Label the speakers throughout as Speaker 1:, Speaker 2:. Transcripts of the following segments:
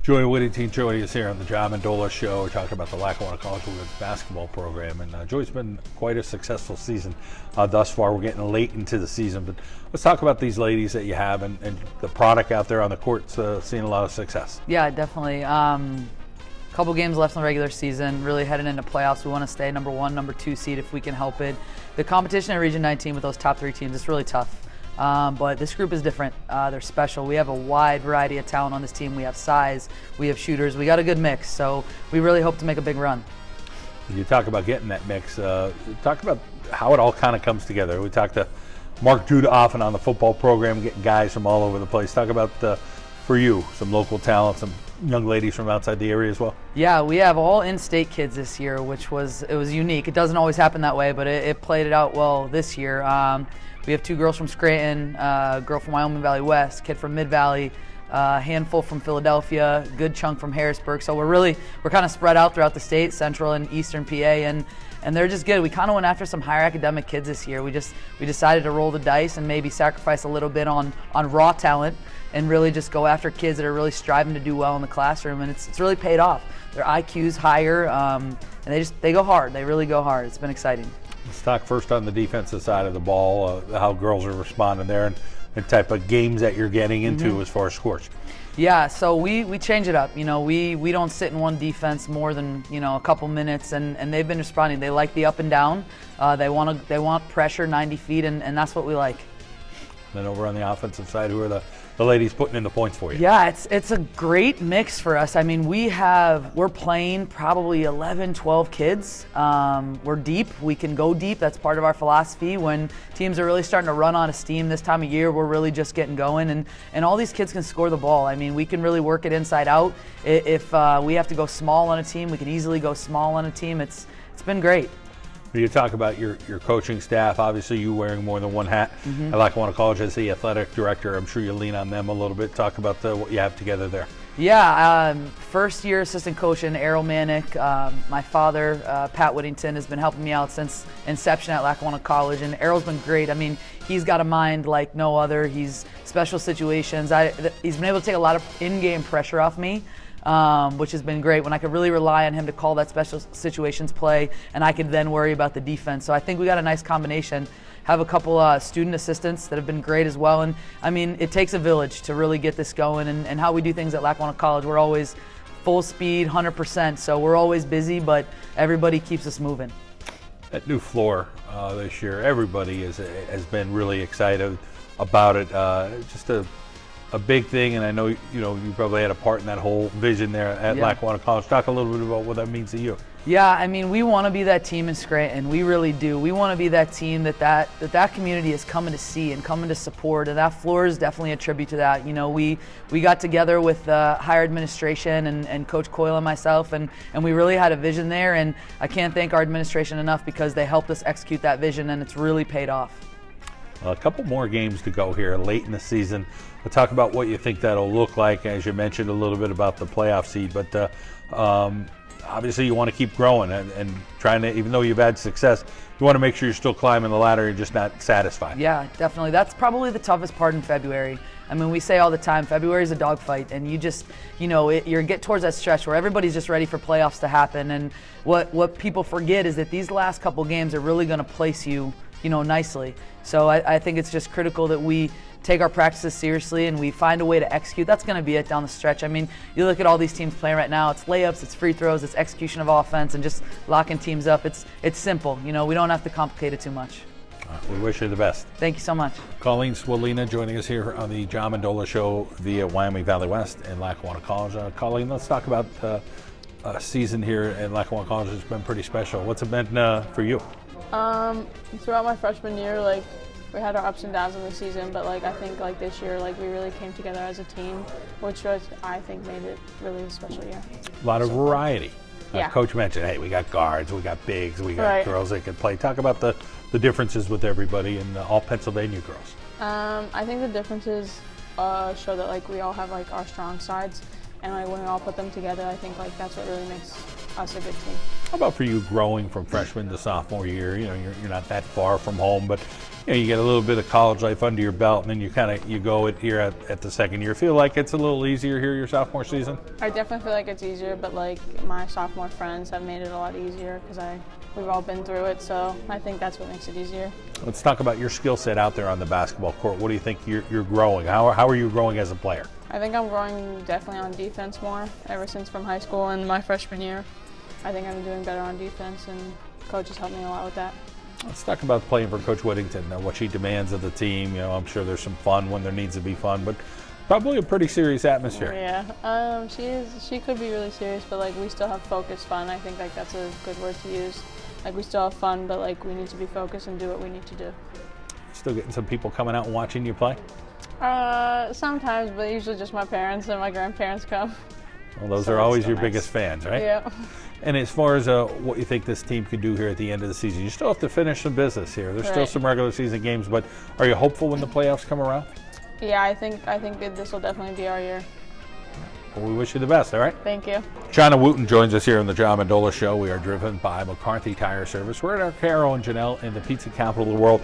Speaker 1: Joey Whittington joining us here on the Mendola Show. We're talking about the Lackawanna College women's basketball program, and Joey's been quite a successful season thus far. We're getting late into the season, but let's talk about these ladies that you have and the product out there on the court. Seeing a lot of success.
Speaker 2: Yeah, definitely. Couple games left in the regular season, really heading into playoffs. We want to stay number 1, number 2 seed if we can help it. The competition in Region 19 with those top 3 teams is really tough. But this group is different. They're special. We have a wide variety of talent on this team. We have size, we have shooters, we got a good mix. So we really hope to make a big run.
Speaker 1: You talk about getting that mix. Talk about how it all kind of comes together. We talked to Mark Judah often on the football program, getting guys from all over the place. Talk about, for you, some local talent, some young ladies from outside the area as well.
Speaker 2: Yeah, we have all in-state kids this year, which was unique. It doesn't always happen that way, but it played it out well this year. We have 2 girls from Scranton, a girl from Wyoming Valley West, kid from Mid-Valley, a handful from Philadelphia, good chunk from Harrisburg. So we're kind of spread out throughout the state, central and eastern PA, and they're just good. We kind of went after some higher academic kids this year. We decided to roll the dice and maybe sacrifice a little bit on raw talent and really just go after kids that are really striving to do well in the classroom, and it's really paid off. Their IQ's higher, and they go hard. They really go hard. It's been exciting.
Speaker 1: Let's talk first on the defensive side of the ball, how girls are responding there and the type of games that you're getting into as far as scores.
Speaker 2: Yeah, so we change it up. You know, we don't sit in one defense more than, a couple minutes, and they've been responding. They like the up and down. They want pressure 90 feet, and that's what we like.
Speaker 1: Then over on the offensive side, who are the ladies putting in the points for you?
Speaker 2: Yeah, it's a great mix for us. I mean, we're playing probably 11, 12 kids. We're deep. We can go deep. That's part of our philosophy. When teams are really starting to run out of steam this time of year, we're really just getting going. And all these kids can score the ball. I mean, we can really work it inside out. If we have to go small on a team, we can easily go small on a team. It's been great.
Speaker 1: When you talk about your coaching staff, obviously you wearing more than one hat. At Lackawanna College as the athletic director, I'm sure you lean on them a little bit. Talk about what you have together there.
Speaker 2: Yeah, first year assistant coach in Errol Manick. My father, Pat Whittington, has been helping me out since inception at Lackawanna College, and Errol's been great. I mean, he's got a mind like no other. He's special situations. He's been able to take a lot of in-game pressure off me. Which has been great when I could really rely on him to call that special situations play, and I could then worry about the defense. So I think we got a nice combination. Have a couple student assistants that have been great as well. And I mean, it takes a village to really get this going, and how we do things at Lackawanna College, we're always full speed, 100%. So we're always busy, but everybody keeps us moving.
Speaker 1: That new floor this year, everybody has been really excited about it. Just a big thing, and I know you probably had a part in that whole vision there at Lackawanna College. Talk a little bit about what that means to you.
Speaker 2: Yeah, I mean, we want to be that team in Scranton. We really do. We want to be that team that community is coming to see and coming to support, and that floor is definitely a tribute to that. You know, we got together with higher administration and Coach Coyle and myself, and we really had a vision there, and I can't thank our administration enough because they helped us execute that vision, and it's really paid off.
Speaker 1: A couple more games to go here late in the season. We'll talk about what you think that'll look like. As you mentioned a little bit about the playoff seed, but obviously you want to keep growing and trying to, even though you've had success, you want to make sure you're still climbing the ladder and just not satisfied.
Speaker 2: Yeah, definitely. That's probably the toughest part in February. I mean, we say all the time, February is a dogfight, and you just, you get towards that stretch where everybody's just ready for playoffs to happen. And what people forget is that these last couple games are really going to place you, nicely. So I think it's just critical that we take our practices seriously and we find a way to execute. That's going to be it down the stretch. I mean, you look at all these teams playing right now, it's layups, it's free throws, it's execution of offense, and just locking teams up. It's simple. We don't have to complicate it too much.
Speaker 1: We wish you the best.
Speaker 2: Thank you so much.
Speaker 1: Colleen Swalina joining us here on the Mendola Show via Wyoming Valley West and Lackawanna College. Colleen, let's talk about a season here at Lackawanna College. It's been pretty special. What's it been for you?
Speaker 3: Throughout my freshman year, we had our ups and downs in the season, but I think this year, we really came together as a team, which I think made it really a special year.
Speaker 1: A lot of variety.
Speaker 3: Yeah.
Speaker 1: Coach mentioned, hey, we got guards, we got bigs, we got girls that can play. Talk about the differences with everybody and all Pennsylvania girls.
Speaker 3: I think the differences show that we all have our strong sides, and when we all put them together, I think that's what really makes us a good team.
Speaker 1: How about for you growing from freshman to sophomore year? You're not that far from home, but you get a little bit of college life under your belt, and then you go it here at the second year. Feel like it's a little easier here your sophomore season?
Speaker 3: I definitely feel like it's easier, but like my sophomore friends have made it a lot easier because we've all been through it, so I think that's what makes it easier.
Speaker 1: Let's talk about your skill set out there on the basketball court. What do you think you're growing? How are you growing as a player?
Speaker 3: I think I'm growing definitely on defense more ever since from high school and my freshman year. I think I'm doing better on defense, and coach has helped me a lot with that.
Speaker 1: Let's talk about playing for Coach Whittington, what she demands of the team. I'm sure there's some fun when there needs to be fun, but probably a pretty serious atmosphere.
Speaker 3: Yeah, she could be really serious, but like we still have focused fun. I think like that's a good word to use. Like we still have fun, but like we need to be focused and do what we need to do.
Speaker 1: Still getting some people coming out and watching you play?
Speaker 3: Sometimes, but usually just my parents and my grandparents come.
Speaker 1: Well, those are always your biggest fans, right?
Speaker 3: Yeah.
Speaker 1: And as far as what you think this team could do here at the end of the season, you still have to finish some business here. There's still some regular season games, but are you hopeful when the playoffs come around?
Speaker 3: Yeah, I think that this will definitely be our year.
Speaker 1: Well, we wish you the best, all right?
Speaker 3: Thank you.
Speaker 1: China Wooten joins us here on the John Mendola Show. We are driven by McCarthy Tire Service. We're at our Carol and Janelle in the pizza capital of the world.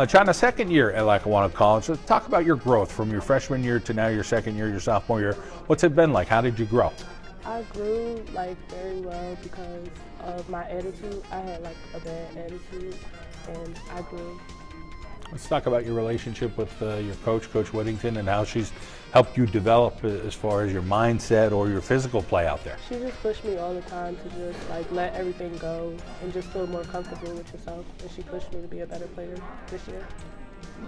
Speaker 1: China, second year at Lackawanna College. So talk about your growth from your freshman year to now your second year, your sophomore year. What's it been like? How did you grow?
Speaker 4: I grew very well because of my attitude. I had a bad attitude, and I grew.
Speaker 1: Let's talk about your relationship with your coach, Coach Whittington, and how she's helped you develop as far as your mindset or your physical play out there.
Speaker 4: She just pushed me all the time to just let everything go and just feel more comfortable with yourself. And she pushed me to be a better player this year.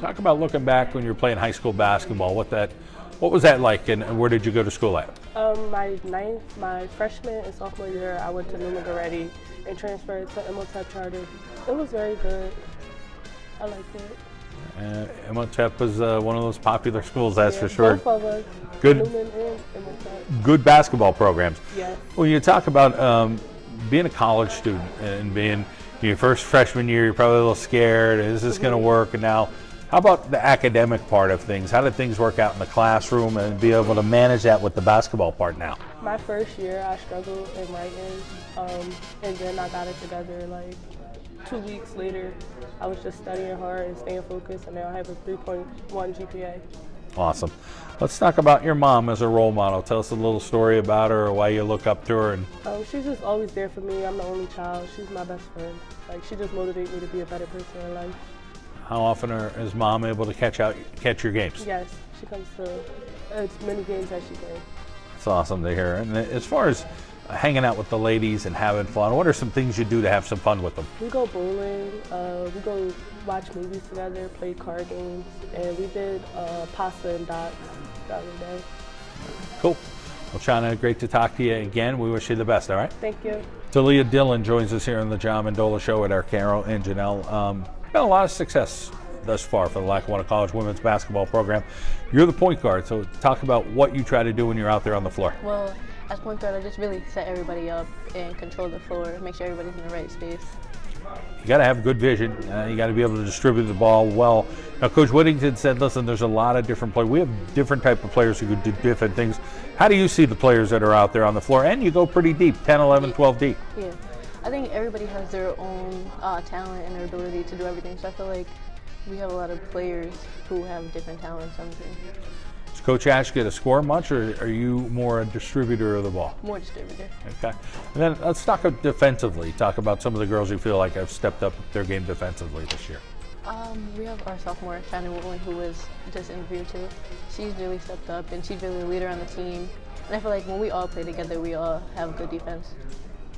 Speaker 1: Talk about looking back when you were playing high school basketball. What was that like, and where did you go to school at?
Speaker 4: My freshman and sophomore year, I went to New Margaretti and transferred to Emotep Charter. It was very good. I liked it.
Speaker 1: Emotep was one of those popular schools, that's for sure.
Speaker 4: Both of us,
Speaker 1: good,
Speaker 4: Newman and Emotep.
Speaker 1: Good basketball programs.
Speaker 4: Yes.
Speaker 1: When you talk about being a college student and being your first freshman year, you're probably a little scared. Is this going to work? And now, how about the academic part of things? How did things work out in the classroom and be able to manage that with the basketball part now?
Speaker 4: My first year, I struggled in writing, and then I got it together 2 weeks later. I was just studying hard and staying focused, and now I have a 3.1 GPA.
Speaker 1: Awesome. Let's talk about your mom as a role model. Tell us a little story about her or why you look up to her. And
Speaker 4: she's just always there for me. I'm the only child. She's my best friend. She just motivates me to be a better person in life.
Speaker 1: How often is mom able to catch your games?
Speaker 4: Yes, she comes to as many games as she can.
Speaker 1: It's awesome to hear. And as far as hanging out with the ladies and having fun, what are some things you do to have some fun with them?
Speaker 4: We go bowling, we go watch movies together, play card games, and we did pasta and dots the other day.
Speaker 1: Cool. Well, China, great to talk to you again. We wish you the best, all right?
Speaker 4: Thank you.
Speaker 1: Talia Dillon joins us here on the John Mendola Show at our Carol and Janelle. Been a lot of success thus far for the Lackawanna College women's basketball program. You're the point guard, so talk about what you try to do when you're out there on the floor.
Speaker 5: Well, as point guard, I just really set everybody up and control the floor, make sure everybody's in the right space.
Speaker 1: You got to have good vision. You got to be able to distribute the ball well. Now, Coach Whittington said, listen, there's a lot of different players. We have different type of players who could do different things. How do you see the players that are out there on the floor? And you go pretty deep, 10, 11, 12 deep.
Speaker 5: Yeah. I think everybody has their own talent and their ability to do everything. So I feel like we have a lot of players who have different talents on the team.
Speaker 1: Does Coach Ash get to score much, or are you more a distributor of the ball?
Speaker 5: More distributor.
Speaker 1: Okay. And then let's talk defensively. Talk about some of the girls you feel like have stepped up their game defensively this year.
Speaker 5: We have our sophomore, Shannon Woodland, who was just interviewed too. She's really stepped up, and she's really the leader on the team. And I feel like when we all play together, we all have good defense.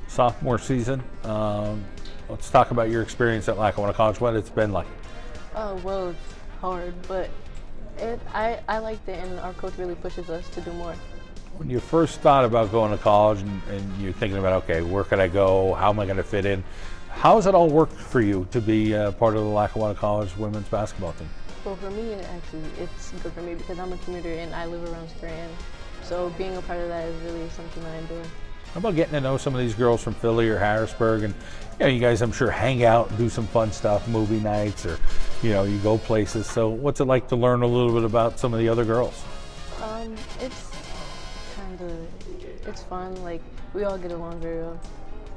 Speaker 1: Sophomore season, let's talk about your experience at Lackawanna College, what it's been like.
Speaker 5: Well, it's hard, but I liked it, and our coach really pushes us to do more.
Speaker 1: When you first thought about going to college and you're thinking about, okay, where could I go, how am I going to fit in, how has it all worked for you to be part of the Lackawanna College women's basketball team?
Speaker 5: Well, for me, it's good for me because I'm a commuter and I live around Scranton. So being a part of that is really something that I enjoy.
Speaker 1: How about getting to know some of these girls from Philly or Harrisburg, and you guys, I'm sure, hang out and do some fun stuff, movie nights, or you go places. So what's it like to learn a little bit about some of the other girls?
Speaker 5: It's fun. Like, we all get along very well.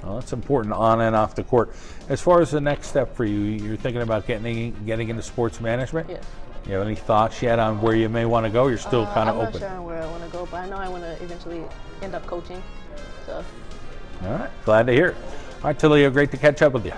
Speaker 1: Well, that's important on and off the court. As far as the next step for you, you're thinking about getting into sports management?
Speaker 5: Yes.
Speaker 1: You have any thoughts yet on where you may want to go? You're still kind of
Speaker 5: I'm
Speaker 1: open.
Speaker 5: not sure on where I want to go, but I know I want to eventually end up coaching. So.
Speaker 1: All right, glad to hear it. All right, Talia, great to catch up with you.